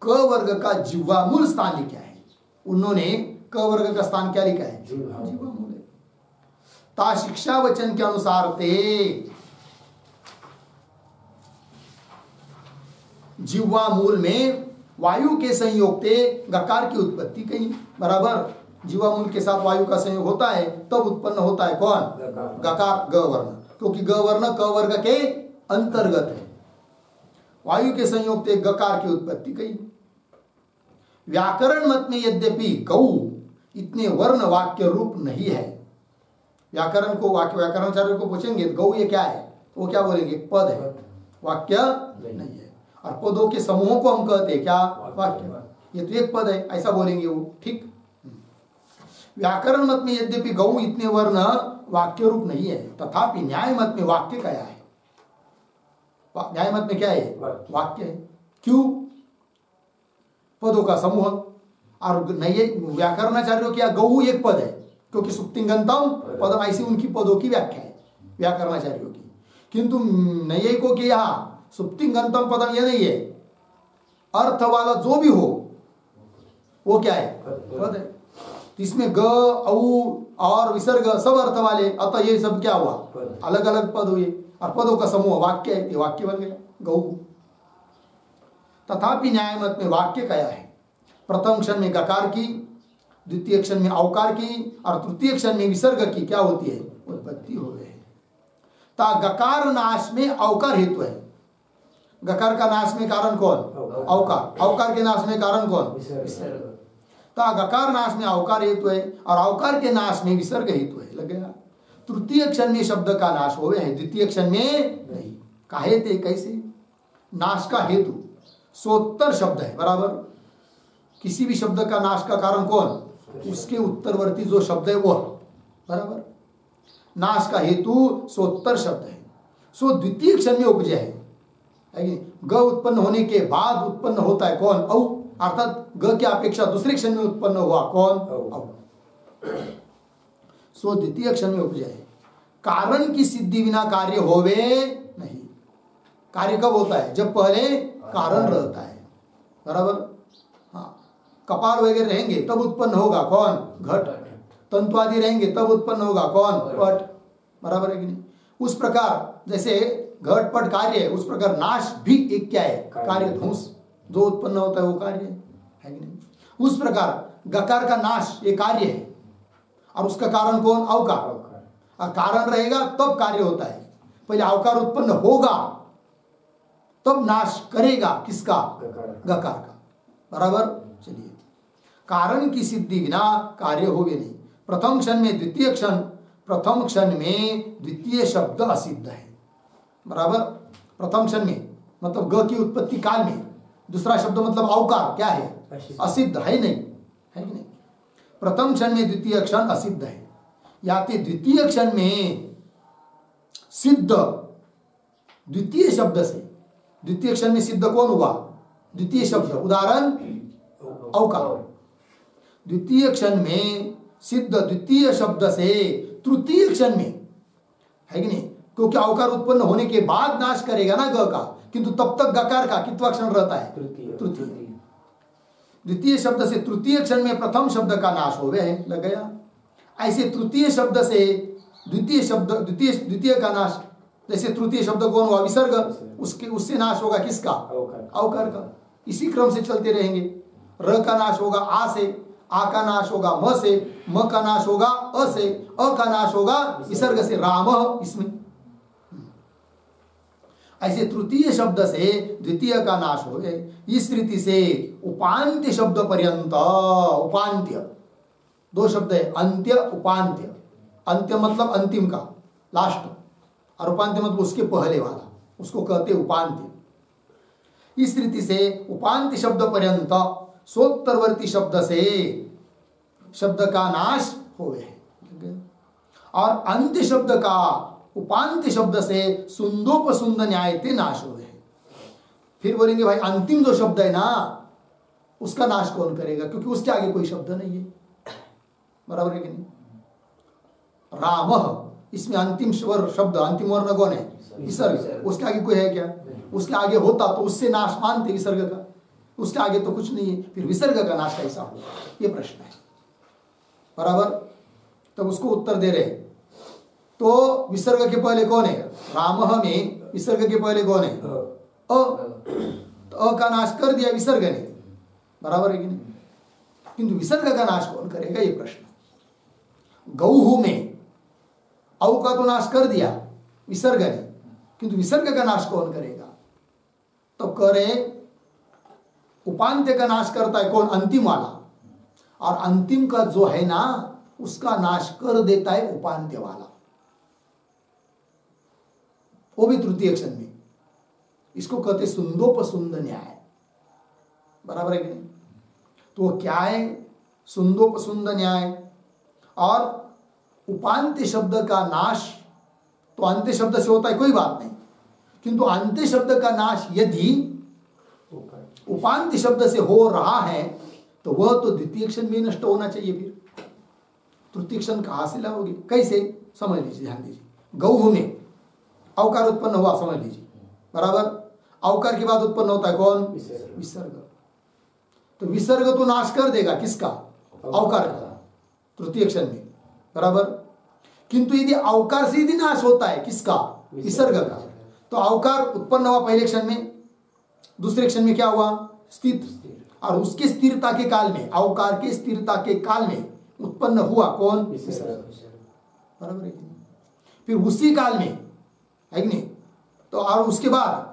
[SPEAKER 1] क वर्ग का जिह्वा मूल स्थान क्या है। उन्होंने क वर्ग का स्थान क्या लिखा है?
[SPEAKER 2] जीवा।
[SPEAKER 1] जीवा मूल है। ता शिक्षा वचन के अनुसार ते जीवा मूल में वायु के संयोग ते गकार की उत्पत्ति कही। बराबर, जीवा मूल के साथ वायु का संयोग होता है तब उत्पन्न होता है कौन? गकार, ग वर्ण, क्योंकि ग वर्ण क वर्ग के अंतर्गत है। वायु के संयोग ते गकार की उत्पत्ति कही। व्याकरण मत में यद्यपि गौ इतने वर्ण वाक्य रूप नहीं है। व्याकरण को व्याकरणाचार्य को पूछेंगे गौ ये क्या है, तो वो क्या बोलेंगे? पद है, वाक्य नहीं है। और पदों के समूहों को हम कहते हैं क्या? वाक्य। ये तो एक पद है, ऐसा बोलेंगे वो, ठीक। व्याकरण मत में यद्यपि गौ इतने वर्ण वाक्य रूप नहीं है, तथापि न्याय मत में वाक्य क्या है? न्याय मत में क्या है? वाक्य है। क्यों? पदों का समूह। और नहीं, व्याकरणाचार्यों क्या गौ एक पद है, क्योंकि सुप्तिंगंतम पदम, ऐसी उनकी पदों की व्याख्या है व्याकरणाचार्यों की। किंतु नैयिकों के यहाँ सुप्तिंगंतम पदम यह नहीं है, अर्थ वाला जो भी हो वो क्या है? पद है। इसमें ग, औ और विसर्ग सब अर्थ वाले, अतः ये सब क्या हुआ? अलग अलग पद हुए, और पदों का समूह वाक्य है, ये वाक्य बन गया गौ। तथापि न्याय मत में वाक्य क्या है? प्रथम क्षण में गकार की, द्वितीय क्षण में औकार की, और तृतीय क्षण में विसर्ग की क्या होती है? उत्पत्ति हो गई है। ता गकार नाश में औकार हेतु है। गकार का नाश में कारण कौन? औकार। औकार के नाश में कारण कौन? विसर्ग। ता गकार नाश में औकार हेतु है, और औकार के नाश में विसर्ग हेतु है। लग गया। तृतीय क्षण में शब्द का नाश होवे है, द्वितीय क्षण में नहीं। काहे थे? कैसे? नाश का हेतु सोत्तर शब्द है। बराबर, किसी भी शब्द का नाश का कारण कौन? उसके उत्तरवर्ती जो शब्द है वो। बराबर, नाश का हेतु सोत्तर शब्द है, सो द्वितीय क्षण में उपजे है कि ग उत्पन्न होने के बाद उत्पन्न होता है कौन? औ, अर्थात ग की अपेक्षा दूसरे क्षण में उत्पन्न हुआ कौन? औ। सो द्वितीय क्षण में उपजे है। कारण की सिद्धि बिना कार्य होवे नहीं। कार्य कब होता है? जब पहले कारण रहता है। बराबर, हाँ। कपाल वगैरह रहेंगे तब उत्पन्न होगा कौन? घट। तंतु आदि रहेंगे तब उत्पन्न होगा कौन? पट। बराबर है कि नहीं? उस प्रकार जैसे घट पट कार्य है, उस प्रकार नाश भी एक क्या है? कार्य। ध्वंस जो उत्पन्न होता है वो कार्य है कि नहीं? उस प्रकार गकार का नाश ये कार्य है, और उसका कारण कौन? औकार। और कारण रहेगा तब कार्य होता है। पहले औकार उत्पन्न होगा तब नाश करेगा किसका? गकार का। बराबर। चलिए, कारण की सिद्धि बिना कार्य होगे नहीं। प्रथम क्षण में द्वितीय क्षण, प्रथम क्षण में द्वितीय शब्द असिद्ध है। बराबर, प्रथम क्षण में मतलब ग की उत्पत्ति काल में दूसरा शब्द मतलब औकार क्या है? असिद्ध है नहीं, है कि नहीं? प्रथम क्षण में द्वितीय क्षण असिद्ध है। याते द्वितीय क्षण में सिद्ध द्वितीय शब्द से, द्वितीय क्षण में सिद्ध कौन हुआ? द्वितीय शब्द। उदाहरण औकार। द्वितीय क्षण में सिद्ध द्वितीय शब्द से तृतीय क्षण में, है कि नहीं? क्योंकि औकार उत्पन्न होने के बाद नाश करेगा ना ग का, किंतु तब तक गकार का कितवा क्षण रहता है? तृतीय। द्वितीय शब्द से तृतीय क्षण में प्रथम शब्द का नाश हो गया है। लग गया। ऐसे तृतीय शब्द से द्वितीय शब्द, द्वितीय का नाश, जैसे तृतीय शब्द कौन हुआ? विसर्ग। उसके उससे नाश होगा किसका? औकार का। इसी क्रम से चलते रहेंगे। र का नाश होगा आ से, आ का नाश होगा म से, म का नाश होगा अ से, अ का नाश होगा विसर्ग से, राम। इसमें ऐसे तृतीय शब्द से द्वितीय का नाश हो गए। इस रीति से उपांत्य शब्द पर्यंत, उपांत्य दो शब्द है, अंत्य उपांत्य। अंत्य मतलब अंतिम का, लास्ट, और उपांत्य मतलब उसके पहले वाला, उसको कहते उपांत्य। इस रीति से उपांत्य शब्द पर्यंत सोत्तरवर्ती शब्द से शब्द का नाश हो गए, और अंत्य शब्द का उपांत्य शब्द से सुंदोपसुंद न्यायते नाश हो गए। फिर बोलेंगे भाई अंतिम जो शब्द है ना उसका नाश कौन करेगा? क्योंकि उसके आगे कोई शब्द नहीं है। बराबर है कि नहीं? राम, इसमें अंतिम शब्द, अंतिम वर्ण कौन है? विसर्ग। उसके आगे कोई है क्या? उसके आगे होता तो उससे नाश मानते विसर्ग का, उसके आगे तो कुछ नहीं है, फिर विसर्ग का नाश कैसा हो? ये प्रश्न है। बराबर। तब उसको उत्तर दे रहे, तो विसर्ग के पहले कौन है? रामः में विसर्ग के पहले कौन है? अ। तो अ का नाश कर दिया विसर्ग ने, बराबर है कि नहीं? किंतु विसर्ग का नाश कौन करेगा, ये प्रश्न। गौहू में औ का तो नाश कर दिया विसर्ग ने, किंतु विसर्ग का नाश कौन करेगा? तो करे उपांत्य का नाश करता है कौन? अंतिम वाला। और अंतिम का जो है ना, उसका नाश कर देता है उपांत्य वाला, वो भी तृतीय क्षण में। इसको कहते सुंदोपसुंद न्याय, बराबर है कि नहीं? तो वो क्या है? सुंदोपसुंद न्याय। और उपांत्य शब्द का नाश तो अंत्य शब्द से होता है, कोई बात नहीं, किंतु अंत्य शब्द का नाश यदि उपांत्य शब्द से हो रहा है तो वह तो द्वितीय क्षण में नष्ट होना चाहिए। फिर तृतीय क्षण कहां से लाओगे? कैसे? समझ लीजिए, ध्यान दीजिए। गौह में अवकार उत्पन्न हुआ, समझ लीजिए, बराबर। अवकार के बाद उत्पन्न होता है कौन? विसर्ग। तो विसर्ग तो नाश कर देगा किसका? अवकार का, तृतीय क्षण में, बराबर। किंतु यदि अवकार से यदि नाश होता है किसका? विसर्ग का, तो अवकार उत्पन्न हुआ पहले क्षण में, दूसरे क्षण में क्या हुआ? स्थित। और उसके स्थिरता के काल में, अवकार के स्थिरता के काल में उत्पन्न हुआ कौन? विसर्ग, बराबर है कि नहीं? फिर उसी काल में है कि नहीं? तो और उसके बाद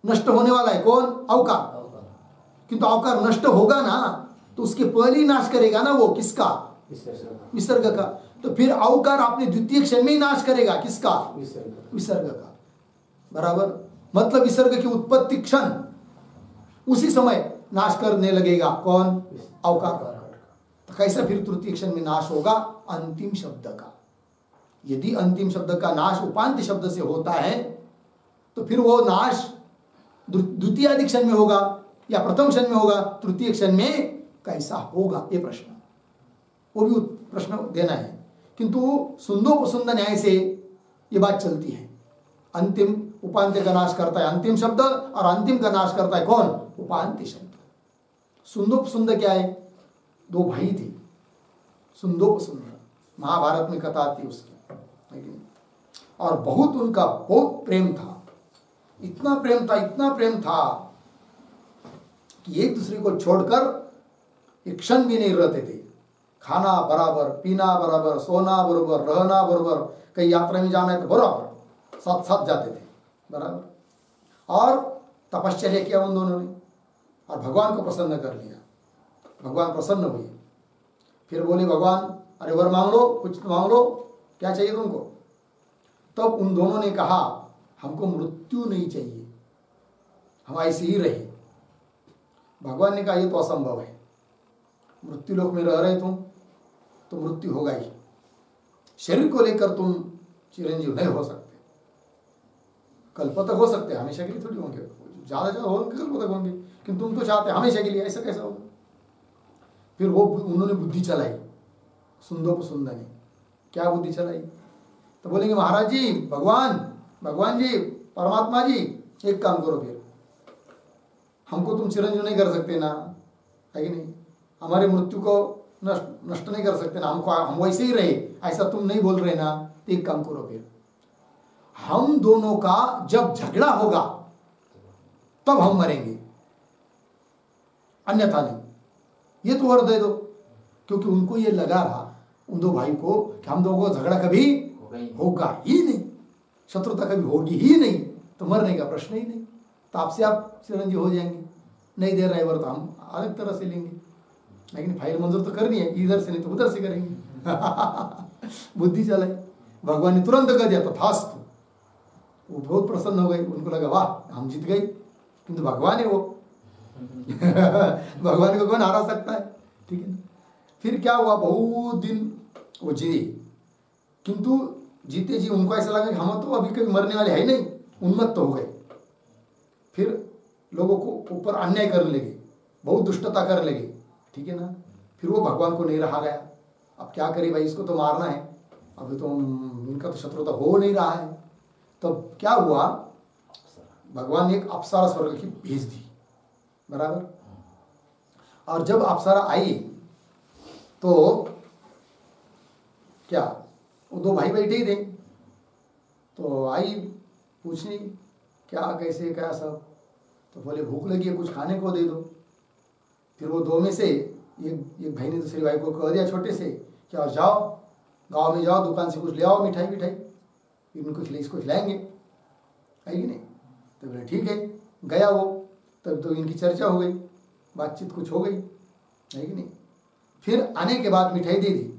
[SPEAKER 1] नष्ट होने वाला है कौन? अवकार। किंतु अवकार नष्ट होगा ना, तो उसके पहले ही नाश करेगा ना वो, किसका? विसर्ग का। तो फिर अवकार अपने द्वितीय क्षण में ही नाश करेगा किसका? विसर्ग का, बराबर। मतलब विसर्ग की उत्पत्ति क्षण उसी समय नाश करने लगेगा कौन? अवकार। तो कैसा फिर तृतीय क्षण में नाश होगा? अंतिम शब्द का। यदि अंतिम शब्द का नाश उपांत्य शब्द से होता है तो फिर वो नाश द्वितीय आदि क्षण में होगा या प्रथम क्षण में होगा? तृतीय क्षण में कैसा होगा, ये प्रश्न, वो भी प्रश्न देना है। किंतु सुंदोपसुंद न्याय से ये बात चलती है। अंतिम उपांत्य का नाश करता है अंतिम शब्द, और अंतिम का नाश करता है कौन? उपांत्य शब्द। सुंदोपसुंद क्या है? दो भाई थे, सुंदोपसुंद, महाभारत में कथा आती उसकी, और बहुत उनका बहुत प्रेम था, इतना प्रेम था, इतना प्रेम था कि एक दूसरे को छोड़कर एक क्षण भी नहीं रहते थे। खाना बराबर, पीना बराबर, सोना बराबर, रहना बराबर, कहीं यात्रा में जाना है तो बराबर साथ साथ जाते थे, बराबर। और तपश्चर्या किया उन दोनों ने, और भगवान को प्रसन्न कर लिया। भगवान प्रसन्न हुए, फिर बोले भगवान अरे वर मांग लो, कुछ मांग लो, क्या चाहिए तुमको? तब उन दोनों ने कहा हमको मृत्यु नहीं चाहिए, हम ऐसे ही रहे। भगवान ने कहा ये तो असंभव है, मृत्यु लोक में रह रहे तुम तो मृत्यु होगा ही, शरीर को लेकर तुम चिरंजीव नहीं हो सकते। कल्प तक हो सकते, हमेशा के लिए थोड़ी होंगे, ज्यादा होंगे कल्प तक होंगे, किंतु तुम तो चाहते हमेशा के लिए, ऐसा कैसा होगा? फिर वो उन्होंने बुद्धि चलाई, सुंदोपसुंद ने क्या बुद्धि चलाई? तो बोलेंगे महाराज जी, भगवान जी, परमात्मा जी, एक काम करो, फिर हमको तुम चिरंजीव नहीं कर सकते ना, है कि नहीं? हमारे मृत्यु को नष्ट नहीं कर सकते ना, हम वैसे ही रहे, ऐसा तुम नहीं बोल रहे ना, तो एक काम करो, फिर हम दोनों का जब झगड़ा होगा तब हम मरेंगे, अन्यथा नहीं। ये तो वर दे दो, क्योंकि उनको ये लगा रहा उन दो भाई को कि हम दोनों को झगड़ा कभी होगा ही नहीं, शत्रुता कभी होगी ही नहीं, तो मरने का प्रश्न ही नहीं। तो आपसे आप चिरंजीव हो जाएंगे, नहीं दे रहे वर तो हम अलग तरह से लेंगे, लेकिन फाइल मंजूर तो करनी है, इधर से नहीं तो उधर से करेंगे। बुद्धि चलाई, भगवान ने तुरंत कह दिया तो थास्तु। वो बहुत प्रसन्न हो गए, उनको लगा वाह हम जीत गए, किंतु भगवान है वो भगवान को कौन हरा सकता है, ठीक है ना। फिर क्या हुआ, बहुत दिन वो जिए, किंतु जीते जी उनको ऐसा लगा कि हम तो अभी कभी मरने वाले है नहीं, उन्मत्त हो गए। फिर लोगों को ऊपर अन्याय करने लगे, बहुत दुष्टता करने लगे, ठीक है ना। फिर वो भगवान को नहीं रहा गया, अब क्या करे भाई, इसको तो मारना है, अभी तो इनका तो शत्रुता हो नहीं रहा है। तो क्या हुआ, भगवान ने एक अप्सरा स्वर्ग की भेज दी, बराबर। और जब अप्सरा आई तो क्या, वो दो भाई बैठे ही थे, तो आई पूछनी क्या कैसे क्या सब, तो बोले भूख लगी है कुछ खाने को दे दो। फिर वो दो में से एक भाई ने दूसरी भाई को कह दिया छोटे से कि और जाओ गांव में जाओ दुकान से कुछ ले आओ मिठाई मिठाई, इनको इसको खिलाएंगे, है कि नहीं। तो बोले ठीक है, गया वो, तब तो इनकी चर्चा हो गई, बातचीत कुछ हो गई, है कि नहीं। फिर आने के बाद मिठाई दे दी,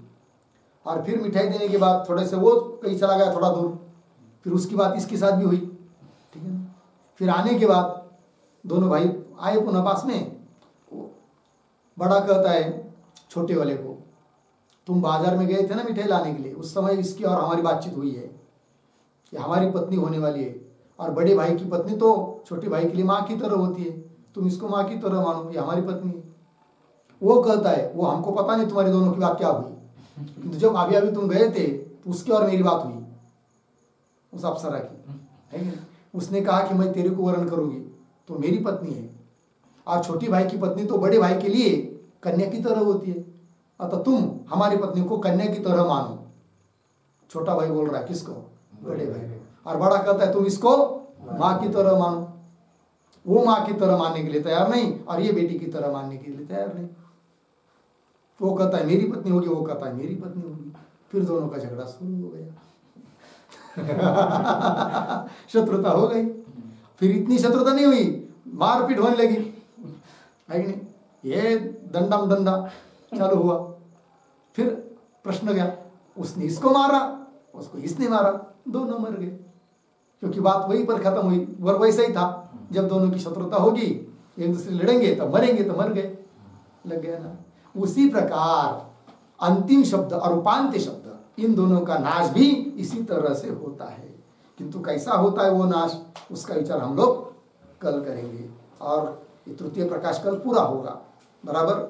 [SPEAKER 1] और फिर मिठाई देने के बाद थोड़े से वो कहीं चला गया थोड़ा दूर, फिर उसकी बात इसके साथ भी हुई, ठीक है ना। फिर आने के बाद दोनों भाई आए पुनः पास में, बड़ा कहता है छोटे वाले को, तुम बाजार में गए थे ना मिठाई लाने के लिए, उस समय इसकी और हमारी बातचीत हुई है कि हमारी पत्नी होने वाली है, और बड़े भाई की पत्नी तो छोटे भाई के लिए माँ की तरह होती है, तुम इसको माँ की तरह मानो, ये हमारी पत्नी है। वो कहता है वो हमको पता नहीं तुम्हारी दोनों की बात क्या हुई, किंतु जब अभी अभी तुम गए थे तो उसकी और मेरी बात हुई, उस अप्सरा की, है कि उसने कहा कि मैं तेरे को वरण करूंगी तो मेरी पत्नी है, और छोटी भाई की पत्नी तो बड़े भाई के लिए कन्या की तरह होती है, अतः तुम हमारी पत्नी को कन्या की तरह मानो। छोटा भाई बोल रहा है किसको, बड़े भाई, और बड़ा कहता है तुम इसको माँ की तरह मानो। वो माँ की तरह मानने के लिए तैयार नहीं, और ये बेटी की तरह मानने के लिए तैयार नहीं। वो कहता है मेरी पत्नी होगी, वो कहता है मेरी पत्नी होगी, फिर दोनों का झगड़ा शुरू हो गया। शत्रुता हो गई, फिर इतनी शत्रुता नहीं हुई, मारपीट होने लगी, है कि नहीं, ये दंडम दंडा चालू हुआ। फिर प्रश्न गया, उसने इसको मारा, उसको इसने मारा, दोनों मर गए, क्योंकि बात वहीं पर खत्म हुई। और वैसा ही था, जब दोनों की शत्रुता होगी, एक दूसरे लड़ेंगे तब मरेंगे, तो मर गए, लग गया ना। उसी प्रकार अंतिम शब्द और उपांत्य शब्द, इन दोनों का नाश भी इसी तरह से होता है, किंतु कैसा होता है वो नाश, उसका विचार हम लोग कल करेंगे। और ये तृतीय प्रकाश कल पूरा होगा बराबर।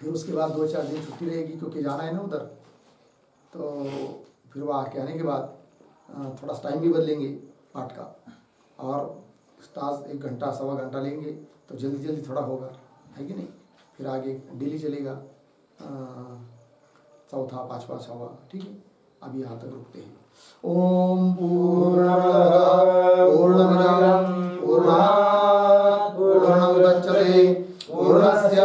[SPEAKER 1] फिर उसके बाद 2-4 दिन छुट्टी रहेगी, क्योंकि जाना है ना उधर, तो फिर वह आके आने के बाद थोड़ा टाइम भी बदलेंगे पाठ का, और स्टार्स 1 घंटा 1.25 घंटा लेंगे, तो जल्दी जल्दी थोड़ा होगा, है कि नहीं। फिर आगे डेली चलेगा 4था 5वां 6वां, ठीक है। अभी यहाँ तक रुकते हैं। ओम पूर्णमदः पूर्णमिदं पूर्णात् पूर्णमुदच्यते पूर्णस्य